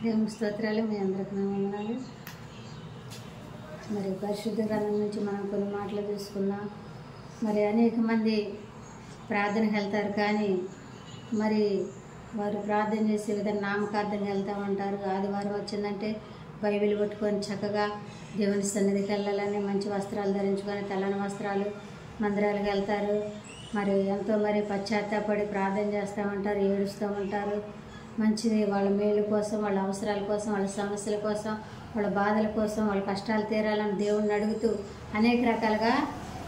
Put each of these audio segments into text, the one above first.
దేవుని స్తోత్రాలు. మీ అందరికి నా వందనాలు. మరి పరిశుద్ధ గ్రంథం నుంచి మనం కొన్ని మాటలు చూసుకున్నాం. మరి అనేక మంది ప్రార్థనకు వెళ్తారు, కానీ మరి వారు ప్రార్థన చేసే విధంగా నామకార్థంగా వెళ్తూ ఉంటారు. ఆదివారం వచ్చిందంటే బైబిల్ పట్టుకొని చక్కగా దేవుని సన్నిధికి వెళ్ళాలని మంచి వస్త్రాలు ధరించుకొని తెల్లని వస్త్రాలు మందిరాలకు వెళ్తారు. మరి ఎంతో పశ్చాత్తాపడి ప్రార్థన చేస్తూ ఉంటారు, ఏడుస్తూ ఉంటారు. మంచిది, వాళ్ళ మేలు కోసం, వాళ్ళ అవసరాల కోసం, వాళ్ళ సమస్యల కోసం, వాళ్ళ బాధల కోసం, వాళ్ళ కష్టాలు తీరాలని దేవుణ్ణి అడుగుతూ అనేక రకాలుగా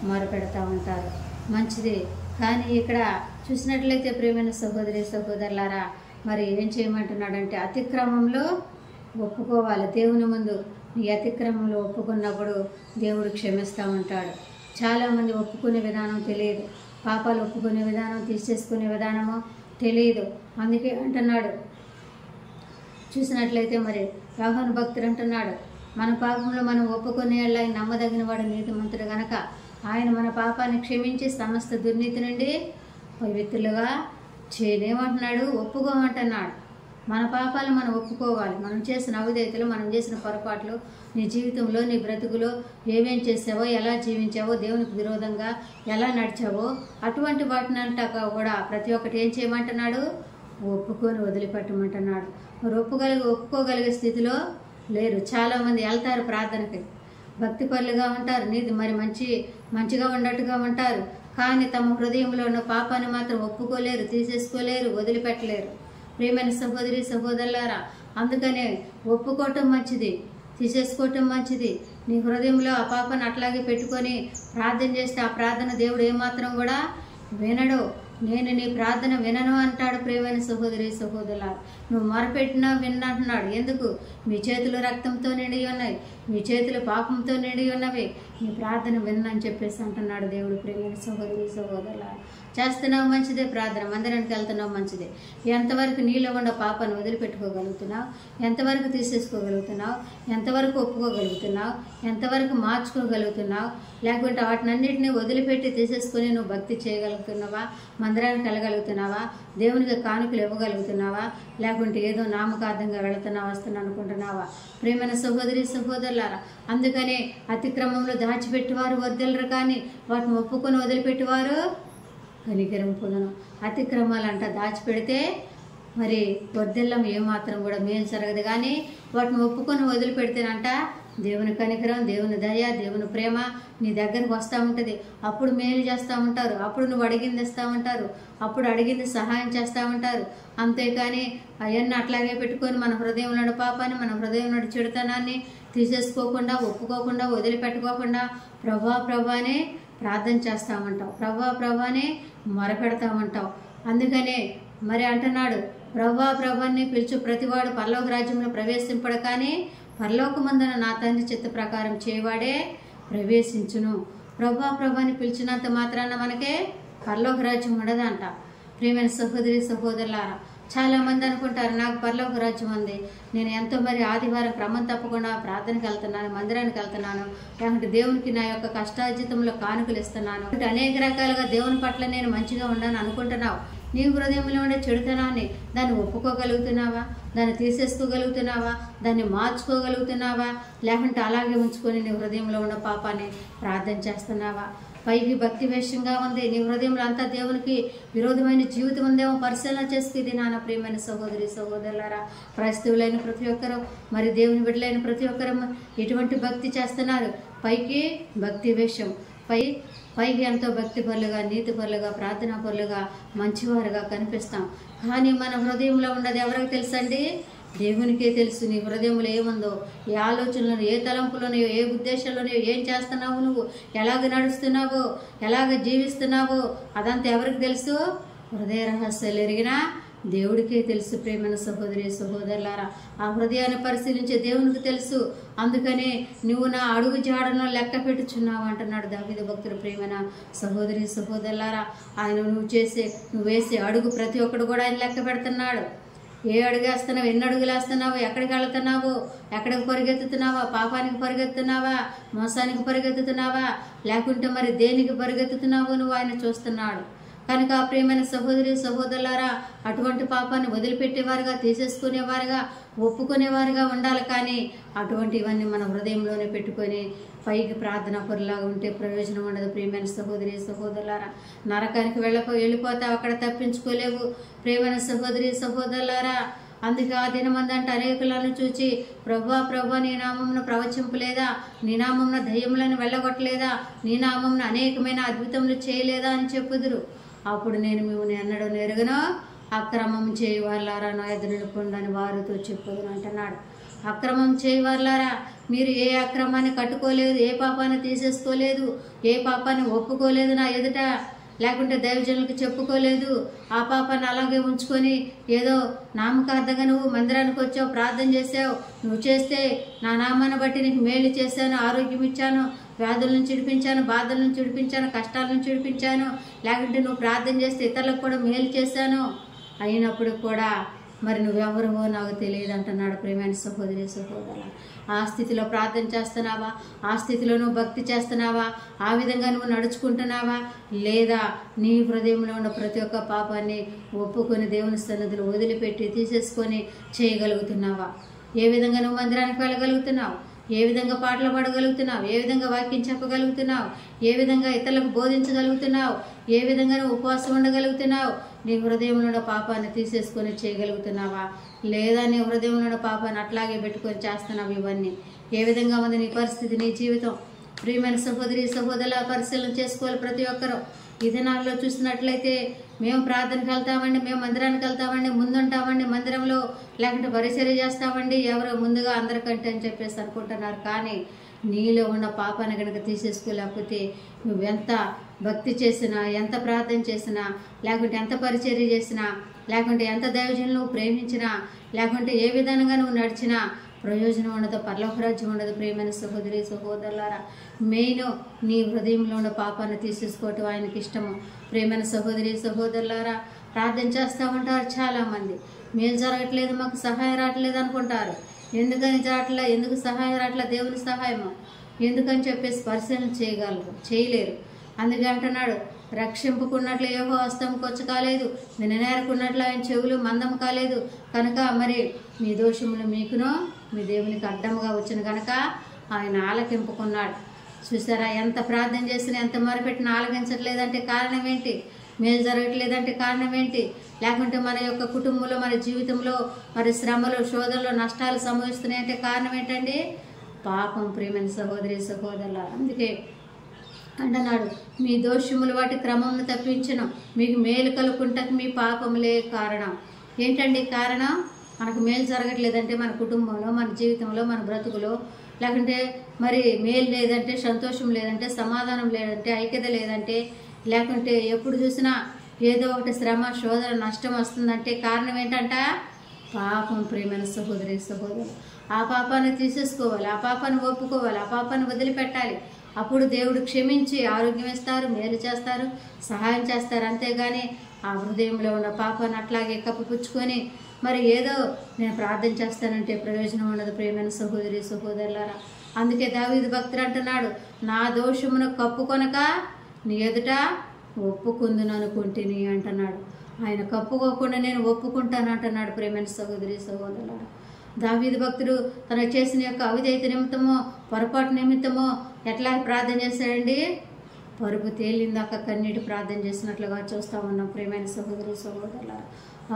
మొరపెడతా ఉంటారు. మంచిది. కానీ ఇక్కడ చూసినట్లయితే ప్రియమైన సహోదరి సహోదరులారా, మరి ఏం చేయమంటున్నాడంటే అతిక్రమంలో ఒప్పుకోవాలి. దేవుని ముందు నీ అతిక్రమంలో ఒప్పుకున్నప్పుడు దేవుడు క్షమిస్తూ ఉంటాడు. చాలామంది ఒప్పుకునే విధానం తెలియదు, పాపాలు ఒప్పుకునే విధానం, తీసేసుకునే విధానము తెలియదు. అందుకే అంటున్నాడు, చూసినట్లయితే మరి యోహాను భక్తుడు అంటున్నాడు, మన పాపంలో మనం ఒప్పుకునే ఆయన నమ్మదగిన వాడు, నీతిమంతుడు గనక ఆయన మన పాపాన్ని క్షమించి సమస్త దుర్నీతి నుండి పవిత్రులుగా చేయలేమంటున్నాడు, ఒప్పుకోమంటున్నాడు. మన పాపాలు మనం ఒప్పుకోవాలి. మనం చేసిన అవిధేయతలు, మనం చేసిన పొరపాట్లు, నీ జీవితంలో, నీ బ్రతుకులో ఏమేం చేసావో, ఎలా జీవించావో, దేవునికి విరోధంగా ఎలా నడిచావో అటువంటి వాటిని అంటాక కూడా ప్రతి ఒక్కటి ఏం చేయమంటున్నాడు, ఒప్పుకొని వదిలిపెట్టమంటున్నాడు. మరి ఒప్పుకోగలిగే స్థితిలో లేరు. చాలామంది వెళ్తారు ప్రార్థనకి, భక్తి పరులుగా ఉంటారు, మంచిగా ఉన్నట్టుగా ఉంటారు, కానీ తమ హృదయంలో ఉన్న పాపాన్ని మాత్రం ఒప్పుకోలేరు, తీసేసుకోలేరు, వదిలిపెట్టలేరు. ప్రియమైన సహోదరి సహోదరులారా, అందుకనే ఒప్పుకోవటం మంచిది, తీసేసుకోవటం మంచిది. నీ హృదయంలో ఆ పాపను అట్లాగే పెట్టుకొని ప్రార్థన చేస్తే ఆ ప్రార్థన దేవుడు ఏమాత్రం కూడా వినడు. నేను నీ ప్రార్థన వినను అంటాడు. ప్రియమైన సహోదరి సహోదరులా, నువ్వు మొరపెట్టినా విన్నంటున్నాడు. ఎందుకు? మీ చేతులు రక్తంతో నిండి ఉన్నాయి, మీ చేతులు పాపంతో నిండి ఉన్నవి, నీ ప్రార్థన విన్నని చెప్పేసి అంటున్నాడు దేవుడు. ప్రియమైన సహోదరి సహోదరులా, చేస్తున్నావు మంచిదే, ప్రార్థన మందిరానికి వెళ్తున్నావు మంచిదే. ఎంతవరకు నీలో ఉన్న పాపాన్ని వదిలిపెట్టుకోగలుగుతున్నావు, ఎంతవరకు తీసేసుకోగలుగుతున్నావు, ఎంతవరకు ఒప్పుకోగలుగుతున్నావు, ఎంతవరకు మార్చుకోగలుగుతున్నావు, లేకుంటే వాటినన్నింటినీ వదిలిపెట్టి తీసేసుకొని నువ్వు భక్తి చేయగలుగుతున్నావా, మందిరానికి వెళ్ళగలుగుతున్నావా, దేవునికి కానుకలు ఇవ్వగలుగుతున్నావా, లేకుంటే ఏదో నామకార్థంగా వెళుతున్నావా, వస్తున్నా అనుకుంటున్నావా? ప్రియమైన సహోదరి సహోదరులారా, అందుకనే అతిక్రమంలో దాచిపెట్టేవారు వర్ధిల్లరు, కానీ వాటిని ఒప్పుకొని వదిలిపెట్టేవారు కనికరం పొందను. అతిక్రమాలంట దాచిపెడితే మరి వర్ధిల్లం ఏమాత్రం కూడా మేలు జరగదు, కానీ వాటిని ఒప్పుకొని వదిలిపెడితేనంట దేవుని కనికరం, దేవుని దయ, దేవుని ప్రేమ నీ దగ్గరకు వస్తూ ఉంటుంది. అప్పుడు మేలు చేస్తూ ఉంటారు, అప్పుడు నువ్వు అడిగింది ఇస్తూ ఉంటారు, అప్పుడు అడిగింది సహాయం చేస్తూ ఉంటారు. అంతేకాని అవన్నీ అట్లాగే పెట్టుకొని మన హృదయంలో పాపాన్ని, మన హృదయంలో చెడుతనాన్ని తీసేసుకోకుండా, ఒప్పుకోకుండా, వదిలిపెట్టుకోకుండా ప్రభానే ప్రార్థన చేస్తామంటావు, ప్రభానే మొరపెడతామంటావు. అందుకనే మరి అంటున్నాడు, ప్రభాని పిలుచు ప్రతివాడు పరలోక రాజ్యంలో ప్రవేశింపడు, కానీ పరలోకమందున నా తండ్రి చిత్త ప్రకారం చేయవాడే ప్రవేశించును. ప్రభాని పిలిచినంత మాత్రాన మనకే పరలోక రాజ్యం ఉండదంట. ప్రియమైన సహోదరి సహోదరులారా, చాలామంది అనుకుంటారు, నాకు పరలోక రాజ్యం ఉంది, నేను ఎంతో ఆదివారం క్రమం తప్పకుండా ప్రార్థనకి వెళ్తున్నాను, మందిరానికి వెళ్తున్నాను, లేకుంటే దేవునికి నా యొక్క కష్టార్జితంలో కానుకలు ఇస్తున్నాను, అనేక రకాలుగా దేవుని పట్ల నేను మంచిగా ఉన్నాను అనుకుంటున్నావు. నీ హృదయంలో ఉండే చెడుతనాన్ని దాన్ని ఒప్పుకోగలుగుతున్నావా, దాన్ని తీసేసుకోగలుగుతున్నావా, దాన్ని మార్చుకోగలుగుతున్నావా, లేకుంటే అలాగే ఉంచుకొని నీ హృదయంలో ఉన్న పాపాన్ని ప్రార్థన చేస్తున్నావా? పైకి భక్తి వేషంగా ఉంది, నీ హృదయంలో అంతా దేవునికి విరోధమైన జీవితం ఉందేమో పరిశీలన చేసుకుంది. నాన్న ప్రియమైన సహోదరి సహోదరులారా, క్రైస్తవులైన ప్రతి ఒక్కరూ, మరి దేవుని బిడ్డలైన ప్రతి ఒక్కరూ ఎటువంటి భక్తి చేస్తున్నారు? పైకి భక్తి వేషం, పైకి ఎంతో భక్తి పరులుగా, నీతి పరులుగా, ప్రార్థనా పరులుగా, మంచివారుగా కనిపిస్తాం, కానీ మన హృదయంలో ఉన్నది ఎవరికి తెలుసండి? దేవునికే తెలుసు. నీ హృదయంలో ఏముందో, ఏ ఆలోచనలో, ఏ తలంపులోనే, ఏ ఉద్దేశాల్లోనే, ఏం చేస్తున్నావు, నువ్వు ఎలాగ నడుస్తున్నావో, ఎలాగ జీవిస్తున్నావో అదంతా ఎవరికి తెలుసు? హృదయ రహస్యాలు ఎరిగినా దేవుడికే తెలుసు. ప్రేమైన సహోదరి సహోదరులారా, ఆ హృదయాన్ని పరిశీలించే దేవునికి తెలుసు. అందుకనే నువ్వు నా అడుగు జాడను లెక్క పెట్టుచున్నావు అంటున్నాడు దావీదు భక్తుడు. ప్రేమైన సహోదరి సహోదరులారా, ఆయన నువ్వు వేసే అడుగు ప్రతి ఒక్కడు కూడా ఆయన లెక్క పెడుతున్నాడు. ఏ అడుగు వేస్తున్నావు, ఎన్ని అడుగులు వేస్తున్నావు, ఎక్కడికి వెళ్తున్నావు, ఎక్కడికి పరిగెత్తుతున్నావా, పాపానికి పరిగెత్తున్నావా, మోసానికి పరిగెత్తుతున్నావా, లేకుంటే మరి దేనికి పరిగెత్తుతున్నావు నువ్వు ఆయన చూస్తున్నాడు. కనుక ప్రియమైన సహోదరి సహోదరులారా, అటువంటి పాపాన్ని వదిలిపెట్టేవారుగా, తీసేసుకునేవారుగా, ఒప్పుకునేవారుగా ఉండాలి. కానీ అటువంటివన్నీ మన హృదయంలోనే పెట్టుకొని పైకి ప్రార్థన పరులాగా ఉంటే ప్రయోజనం ఉండదు. ప్రియమైన సహోదరి సహోదరులారా, నరకానికి వెళ్ళిపోతావు, అక్కడ తప్పించుకోలేవు. ప్రియమైన సహోదరి సహోదరులారా, అందుకే ఆ దినమందంటే అనేకులను చూచి ప్రభా ప్రభా నీ నామమున ప్రవచింపలేదా, నీ నామమున దయ్యములను వెళ్ళగొట్టలేదా, నీ నామమున అనేకమైన అద్భుతములు చేయలేదా అని చెప్పుదురు. అప్పుడు నేను మిమ్మల్ని ఎన్నడూ నెరుగను, అక్రమం చేయవారులారా నా ఎదురు నిలుపుండి అని వారితో చెప్పుదును అంటున్నాడు. అక్రమం చేయవారులారా, మీరు ఏ అక్రమాన్ని కట్టుకోలేదు, ఏ పాపాన్ని తీసేసుకోలేదు, ఏ పాపాన్ని ఒప్పుకోలేదు నా ఎదుట, లేకుంటే దైవజనులకు చెప్పుకోలేదు. ఆ పాపాన్ని అలాగే ఉంచుకొని ఏదో నామకార్థంగా నువ్వు మందిరానికి వచ్చావు, ప్రార్థన చేసావు, నువ్వు చేస్తే నా నామాన్ని బట్టి నీకు మేలు చేశాను, ఆరోగ్యం ఇచ్చాను, వ్యాధుల నుంచి విడిపించాను, బాధల నుంచి విడిపించాను, కష్టాల నుంచి విడిపించాను, లేకుంటే నువ్వు ప్రార్థన చేస్తే ఇతరులకు కూడా మేలు చేశాను అయినప్పుడు కూడా మరి నువ్వెవరువో నాకు తెలియదు అంటున్నాడు. ప్రియమైన సహోదరి సహోదరుల, ఆ స్థితిలో ప్రార్థన చేస్తున్నావా? ఆ స్థితిలో నువ్వు భక్తి చేస్తున్నావా? ఆ విధంగా నువ్వు నడుచుకుంటున్నావా? లేదా నీ హృదయంలో ఉన్న ప్రతి ఒక్క పాపాన్ని ఒప్పుకొని దేవుని సన్నిధిలో వదిలిపెట్టి తీసేసుకొని చేయగలుగుతున్నావా? ఏ విధంగా నువ్వు మందిరానికి వెళ్ళగలుగుతున్నావు? ఏ విధంగా పాటలు పాడగలుగుతున్నావు? ఏ విధంగా వాక్యం చెప్పగలుగుతున్నావు? ఏ విధంగా ఇతరులకు బోధించగలుగుతున్నావు? ఏ విధంగా నువ్వు ఉపవాసం ఉండగలుగుతున్నావు? నీ హృదయంలో ఉన్న పాపాన్ని తీసేసుకొని చేయగలుగుతున్నావా? లేదా నీ హృదయంలో ఉన్న పాపాన్ని అట్లాగే పెట్టుకొని చేస్తున్నావు? ఇవన్నీ ఏ విధంగా ఉంది నీ పరిస్థితి, నీ జీవితం? ప్రియమైన సహోదరి సహోదరుల, పరిశీలన చేసుకోవాలి ప్రతి ఒక్కరూ. ఈ దినాల్లో చూసినట్లయితే మేము ప్రార్థనకి వెళ్తామండి, మేము మందిరానికి వెళ్తామండి, ముందుంటామండి మందిరంలో, లేకుంటే పరిచర్య చేస్తామండి, ఎవరో ముందుగా అందరికంటే అని చెప్పేసి అనుకుంటున్నారు. కానీ నీలో ఉన్న పాపాన్ని కనుక తీసేసుకోలేకపోతే నువ్వెంత భక్తి చేసినా, ఎంత ప్రార్థన చేసినా, లేకుంటే ఎంత పరిచర్య చేసినా, లేకుంటే ఎంత దైవజనులు నువ్వు ప్రేమించినా, లేకుంటే ఏ విధంగా నువ్వు నడిచినా ప్రయోజనం ఉండదు, పరలోక రాజ్యం ఉండదు. ప్రియమైన సహోదరి సహోదరులారా, మెయిన్ నీ హృదయంలో ఉన్న పాపాన్ని తీసేసుకోవటం ఆయనకి ఇష్టము. ప్రియమైన సహోదరి సహోదరులారా, ప్రార్థన చేస్తూ ఉంటారు చాలామంది, మేలు జరగట్లేదు, మాకు సహాయం రావట్లేదు అనుకుంటారు. ఎందుకని రావట్లే, ఎందుకు సహాయం రావట్లే? దేవుని సహాయము ఎందుకని చెప్పేసి పరిశీలన చేయలేరు. అందుకే అంటున్నాడు, రక్షింపుకున్నట్లు యెహోవా హస్తం కొచ్చ కాలేదు, విననేరకున్నట్లు ఆయన చెవులు మందం కాలేదు. కనుక మరి మీ దోషములు మీకును మీ దేవునికి అడ్డముగా వచ్చిన కనుక ఆయన ఆలకింపుకున్నాడు. చూసారా, ఎంత ప్రార్థన చేసినా, ఎంత మొరపెట్టినా ఆలకించట్లేదంటే కారణం ఏంటి? మేలు జరగట్లేదంటే కారణం ఏంటి? లేకుంటే మన యొక్క కుటుంబంలో, మన జీవితంలో మరి శ్రమలు, శోధనలు, నష్టాలు సంభవిస్తున్నాయంటే కారణం ఏంటండి? పాపం. ప్రియమైన సహోదరి సహోదరుల, అందుకే అంటున్నాడు, మీ దోషములు వాటి క్రమంను తప్పించను, మీకు మేలు కలుగుకుంటకు మీ పాపములే కారణం. ఏంటండి కారణం? మనకు మేలు జరగట్లేదంటే మన కుటుంబంలో, మన జీవితంలో, మన బ్రతుకులో, లేకుంటే మరి మేలు లేదంటే, సంతోషం లేదంటే, సమాధానం లేదంటే, ఐక్యత లేదంటే, లేకుంటే ఎప్పుడు చూసినా ఏదో ఒకటి శ్రమ, శోధన, నష్టం వస్తుందంటే కారణం ఏంటంట? పాపం. ప్రియమైన సహోదరి సహోదరు, ఆ పాపాన్ని తీసేసుకోవాలి, ఆ పాపాన్ని ఒప్పుకోవాలి, ఆ పాపాన్ని వదిలిపెట్టాలి. అప్పుడు దేవుడు క్షమించి ఆరోగ్యం ఇస్తారు, మేలు చేస్తారు, సహాయం చేస్తారు. అంతేగాని ఆ హృదయంలో ఉన్న పాపాన్ని అట్లాగే కప్పిపుచ్చుకొని మరి ఏదో నేను ప్రార్థన చేస్తానంటే ప్రయోజనం ఉండదు. ప్రియమైన సహోదరి సహోదరులారా, అందుకే దావీదు భక్తుడు అంటున్నాడు, నా దోషమును కప్పుకొనక నీ ఎదుట ఒప్పుకుందును అనుకుంటుని అంటున్నాడు. ఆయన కప్పుకోకుండా నేను ఒప్పుకుంటాను అంటున్నాడు. ప్రియమైన సహోదరి సహోదరులారా, దావీదు భక్తుడు తను చేసిన యొక్క అవిధేయత నిమిత్తమో, పొరపాటు నిమిత్తమో ఎట్లా ప్రార్థన చేశాడండి? పరుపు తేలిందాక కన్నీటి ప్రార్థన చేసినట్లుగా చూస్తూ ఉన్నాం. ప్రియమైన సహోదరి సహోదరులారా,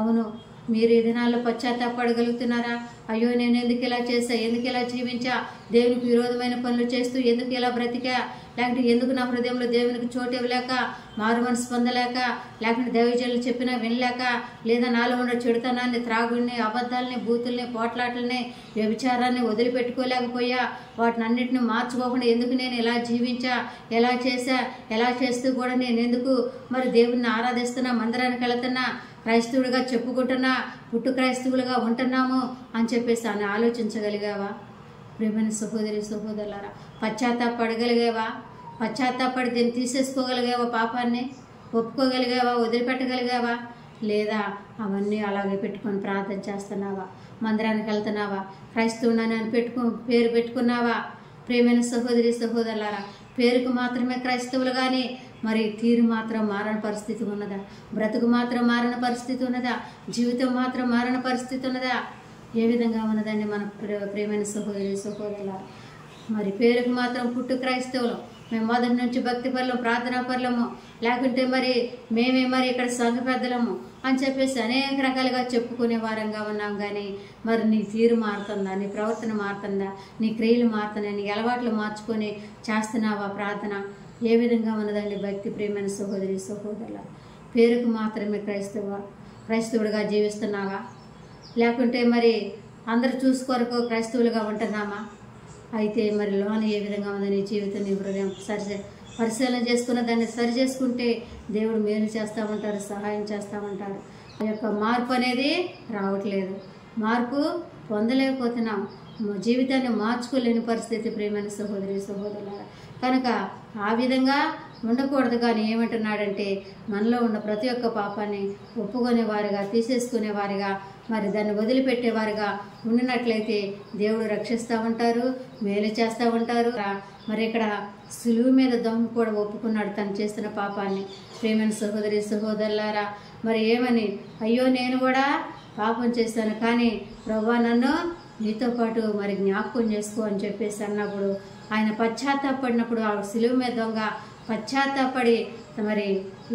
అవును, మీరు ఈ దినాల్లో పశ్చాత్తాపడగలుగుతున్నారా? అయ్యో, నేను ఎందుకు ఇలా చేశా, ఎందుకు ఇలా జీవించా, దేవునికి విరోధమైన పనులు చేస్తూ ఎందుకు ఇలా బ్రతికా, లేకుంటే ఎందుకు నా హృదయంలో దేవునికి చోటు ఇవ్వలేక, మారు మనసు పొందలేక, లేకుంటే దైవజనులు చెప్పినా వినలేక, లేదా నాలో ఉన్న చెడుతనాన్ని, త్రాగుడిని, అబద్ధాలని, బూతుల్ని, పోట్లాటల్ని, వ్యభిచారాన్ని వదిలిపెట్టుకోలేకపోయా, వాటిని అన్నింటిని మార్చుకోకుండా ఎందుకు నేను ఇలా జీవించా, ఎలా చేశా, ఎలా చేస్తూ కూడా నేను ఎందుకు మరి దేవుణ్ణి ఆరాధిస్తున్నా, మందిరానికి వెళుతున్నా, క్రైస్తవుడిగా చెప్పుకుంటున్నా, పుట్టు క్రైస్తవులుగా ఉంటున్నాము అని చెప్పేసి అని ఆలోచించగలిగావా? ప్రియమైన సహోదరి సహోదరులారా, పశ్చాత్తాపడగలిగావా? పశ్చాత్తాపడి దీన్ని తీసేసుకోగలిగావా? పాపాన్ని ఒప్పుకోగలిగావా? వదిలిపెట్టగలిగావా? లేదా అవన్నీ అలాగే పెట్టుకొని ప్రార్థన చేస్తున్నావా? మందిరానికి వెళ్తున్నావా? క్రైస్తవునని పేరు పెట్టుకున్నావా? ప్రియమైన సహోదరి సహోదరులారా, పేరుకు మాత్రమే క్రైస్తవులు కానీ మరి తీరు మాత్రం మారని పరిస్థితి ఉన్నదా? బ్రతుకు మాత్రం మారని పరిస్థితి ఉన్నదా? జీవితం మాత్రం మారని పరిస్థితి ఉన్నదా? ఏ విధంగా ఉన్నదండి మన ప్రియమైన సహోదరి సహోదరుల? మరి పేరుకు మాత్రం పుట్టు క్రైస్తవులం, మేము మొదటి నుంచి భక్తి పరులం, ప్రార్థనా పరులము, లేకుంటే మరి మేమే మరి ఇక్కడ సంఘ పెద్దలము అని చెప్పేసి అనేక రకాలుగా చెప్పుకునే వారంగా ఉన్నాం. కానీ మరి నీ తీరు మారుతుందా? నీ ప్రవర్తన మారుతుందా? నీ క్రియలు మారుతున్నాయి? నీ అలవాట్లు మార్చుకొని చేస్తున్నావా ప్రార్థన? ఏ విధంగా ఉన్నదండి భక్తి ప్రియమైన సహోదరి సహోదరుల? పేరుకు మాత్రమే క్రైస్తవుడిగా జీవిస్తున్నావా? లేకుంటే మరి అందరు చూసుకోరకు క్రైస్తవులుగా ఉంటున్నామా? అయితే మరి లోన ఏ విధంగా ఉందో నీ జీవితం, నీ హృదయం పరిశీలన చేసుకున్న దాన్ని సరి చేసుకుంటే దేవుడు మేలు చేస్తూ ఉంటారు, సహాయం చేస్తూ ఉంటారు. ఆ యొక్క మార్పు అనేది రావట్లేదు, మార్పు పొందలేకపోతున్నాం, జీవితాన్ని మార్చుకోలేని పరిస్థితి ప్రియమైన సహోదరి సహోదరులారా. కనుక ఆ విధంగా ఉండకూడదు. కానీ ఏమంటున్నాడంటే మనలో ఉన్న ప్రతి ఒక్క పాపాన్ని ఒప్పుకునేవారిగా, తీసేసుకునేవారిగా, మరి దాన్ని వదిలిపెట్టేవారిగా ఉండినట్లయితే దేవుడు రక్షిస్తూ ఉంటారు, మేలు చేస్తూ ఉంటారు. మరి ఇక్కడ సులువు మీద దొంగ కూడా ఒప్పుకున్నాడు తను చేస్తున్న పాపాన్ని. ప్రియమైన సహోదరి సహోదరులారా, మరి ఏమని, అయ్యో నేను కూడా పాపం చేశాను, కానీ ప్రభువా నన్ను నీతో పాటు మరి జ్ఞాపకం చేసుకో అని చెప్పేసి అన్నప్పుడు ఆయన పశ్చాత్తాపడినప్పుడు ఆ సులువు మీద దొంగ పశ్చాత్తాపడి మరి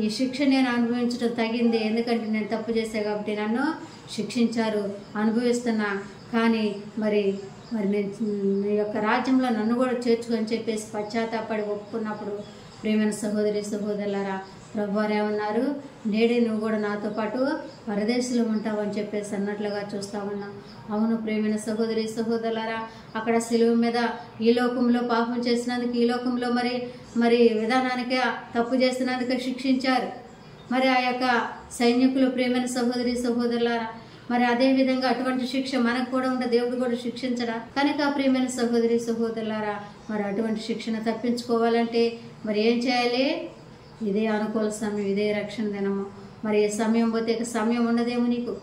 ఈ శిక్ష నేను అనుభవించడం తగింది, ఎందుకంటే నేను తప్పు చేశాను కాబట్టి నన్ను శిక్షించారు, అనుభవిస్తున్నా, కానీ మరి నేను నీ యొక్క రాజ్యంలో నన్ను కూడా చేర్చుకొని చెప్పేసి పశ్చాత్తాపడి ఒప్పుకున్నప్పుడు ప్రియమైన సహోదరి సహోదరులారా, ప్రభువారు ఏమన్నారు, నేడే నువ్వు కూడా నాతో పాటు పరదేశంలో ఉంటావు అని చెప్పేసి అన్నట్లుగా చూస్తూ ఉన్నాం. అవును ప్రియమైన సహోదరి సహోదరులారా, అక్కడ శిలువ మీద ఈ లోకంలో పాపం చేసినందుకు, ఈ లోకంలో మరి విధానానికి తప్పు చేసినందుకు శిక్షించారు. మరి ఆ యొక్క సైనికులు ప్రియమైన సహోదరి సహోదరులారా, మరి అదేవిధంగా అటువంటి శిక్ష మనకు కూడా ఉంటే దేవుడు కూడా శిక్షించడా? కనుక ప్రియమైన సహోదరి సహోదరులారా, మరి అటువంటి శిక్షణ తప్పించుకోవాలంటే మరి ఏం చేయాలి? ఇదే అనుకూల సమయం, ఇదే రక్షణ దినము. మరి ఏ సమయం పోతే ఇక సమయం ఉండదేమో, నీకు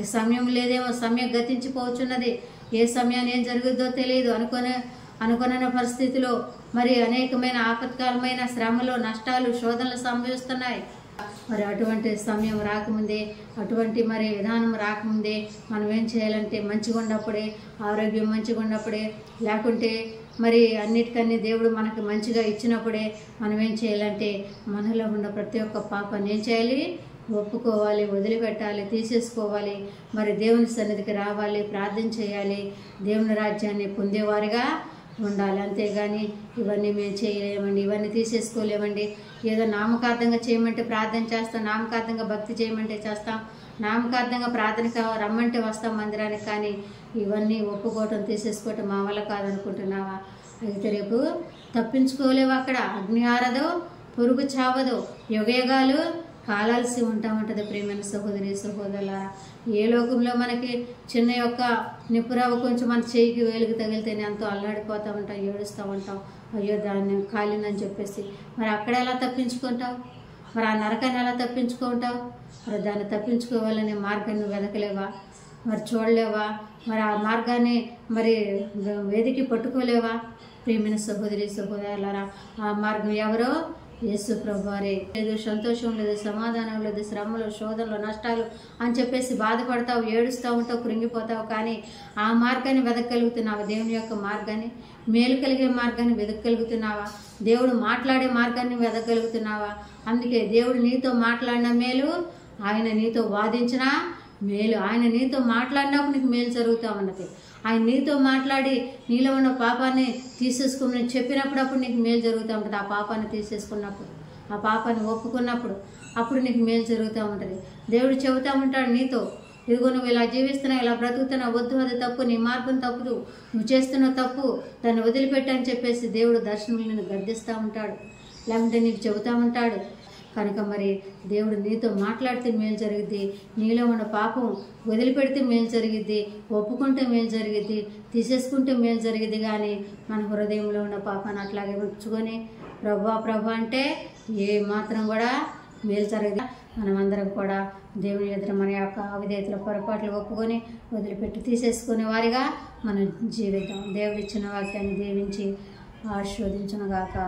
ఈ సమయం లేదేమో, సమయం గతించిపోవచ్చున్నది. ఏ సమయాన్ని ఏం జరుగుద్దో తెలియదు. అనుకున్న పరిస్థితిలో మరి అనేకమైన ఆపత్కాలమైన శ్రమలు, నష్టాలు, శోధనలు సంభవిస్తున్నాయి. మరి అటువంటి సమయం రాకముందే, అటువంటి మరి విధానం రాకముందే మనం ఏం చేయాలంటే మంచిగా ఉన్నప్పుడే, ఆరోగ్యం మంచిగా ఉన్నప్పుడే, లేకుంటే మరి అన్నిటికన్నీ దేవుడు మనకు మంచిగా ఇచ్చినప్పుడే మనం ఏం చేయాలంటే మనలో ఉన్న ప్రతి ఒక్క పాపాన్ని ఏం చేయాలి? ఒప్పుకోవాలి, వదిలిపెట్టాలి, తీసేసుకోవాలి. మరి దేవుని సన్నిధికి రావాలి, ప్రార్థన చేయాలి, దేవుని రాజ్యాన్ని పొందేవారిగా ఉండాలి. అంతేగాని ఇవన్నీ మేము చేయలేమండి, ఇవన్నీ తీసేసుకోలేమండి. ఏదో నామకార్థంగా చేయమంటే ప్రార్థన చేస్తాం, నామకార్థంగా భక్తి చేయమంటే చేస్తాం, నామకార్థంగా ప్రార్థనకు రమ్మంటే వస్తాం మందిరానికి. కానీ ఇవన్నీ ఒప్పుకోవటం, తీసేసుకోవటం మా వల్ల కాదనుకుంటున్నావా? అయితే రేపు తప్పించుకోలేవు. అక్కడ అగ్ని ఆరదు, పురుగు చావదు, యుగయుగాలు కాలాల్సి ఉంటుంది. ప్రియమైన సహోదరి సహోదరులారా, ఏ లోకంలో మనకి చిన్న యొక్క నిపురవ కొంచెం మన చేయికి వేలుగు తగిలితేనే ఎంతో అల్లాడిపోతూ ఉంటాం, ఏడుస్తూ ఉంటాం, అయ్యో దాన్ని కాలిందని చెప్పేసి. మరి అక్కడ ఎలా తప్పించుకుంటావు? మరి ఆ నరకాన్ని ఎలా తప్పించుకుంటావు? మరి దాన్ని తప్పించుకోవాలనే మార్గాన్ని వెదకలేవా? మరి చూడలేవా? మరి ఆ మార్గాన్ని మరి వెదికి పట్టుకోలేవా? ప్రియమైన సహోదరి సహోదరులారా, ఆ మార్గం ఎవరో? యేసు ప్రభువారే. లేదు సంతోషం లేదు, సమాధానం లేదు, శ్రమలు, శోధనలు, నష్టాలు అని చెప్పేసి బాధపడతావు, ఏడుస్తూ ఉంటావు, కృంగిపోతావు. కానీ ఆ మార్గాన్ని వెదకగలుగుతున్నావా? దేవుని యొక్క మార్గాన్ని, మేలు కలిగే మార్గాన్ని వెదకగలుగుతున్నావా? దేవుడు మాట్లాడే మార్గాన్ని వెదకగలుగుతున్నావా? అందుకే దేవుడు నీతో మాట్లాడిన మేలు, ఆయన నీతో వాదించిన మేలు. ఆయన నీతో మాట్లాడినప్పుడు నీకు మేలు జరుగుతూ ఉన్నది. ఆయన నీతో మాట్లాడి నీలో ఉన్న పాపాన్ని తీసేసుకోమని చెప్పినప్పుడు అప్పుడు నీకు మేలు జరుగుతూ ఉంటుంది. ఆ పాపాన్ని తీసేసుకున్నప్పుడు, ఆ పాపాన్ని ఒప్పుకున్నప్పుడు అప్పుడు నీకు మేలు జరుగుతూ ఉంటుంది. దేవుడు చెబుతూ ఉంటాడు నీతో, ఇదిగో నువ్వు ఇలా జీవిస్తున్నావు, ఇలా బ్రతుకుతున్నావు, వద్దు, అది తప్పు, నీ మార్గం తప్పుదు, నువ్వు చేస్తున్న తప్పు, దాన్ని వదిలిపెట్టని చెప్పేసి దేవుడు దర్శనంలో నిన్ను గర్దిస్తూ ఉంటాడు, లేకుంటే నీకు చెబుతూ ఉంటాడు. కనుక మరి దేవుడు నీతో మాట్లాడితే మేలు జరిగిద్ది, నీలో ఉన్న పాపం వదిలిపెడితే మేలు జరిగిద్ది, ఒప్పుకుంటే మేలు జరిగిద్ది, తీసేసుకుంటే మేలు జరిగిద్ది. కానీ మన హృదయంలో ఉన్న పాపాన్ని అట్లాగే ఉంచుకొని ప్రభు అంటే ఏ మాత్రం కూడా మేలు జరగదు. మనమందరం కూడా దేవుని ఎదుట మన యొక్క అవిధేయతల పొరపాట్లు ఒప్పుకొని వదిలిపెట్టి తీసేసుకునే వారిగా మనం జీవిద్దాం. దేవుడు ఇచ్చిన వాక్యాన్ని దీవించి ఆశీర్వదించునుగాక.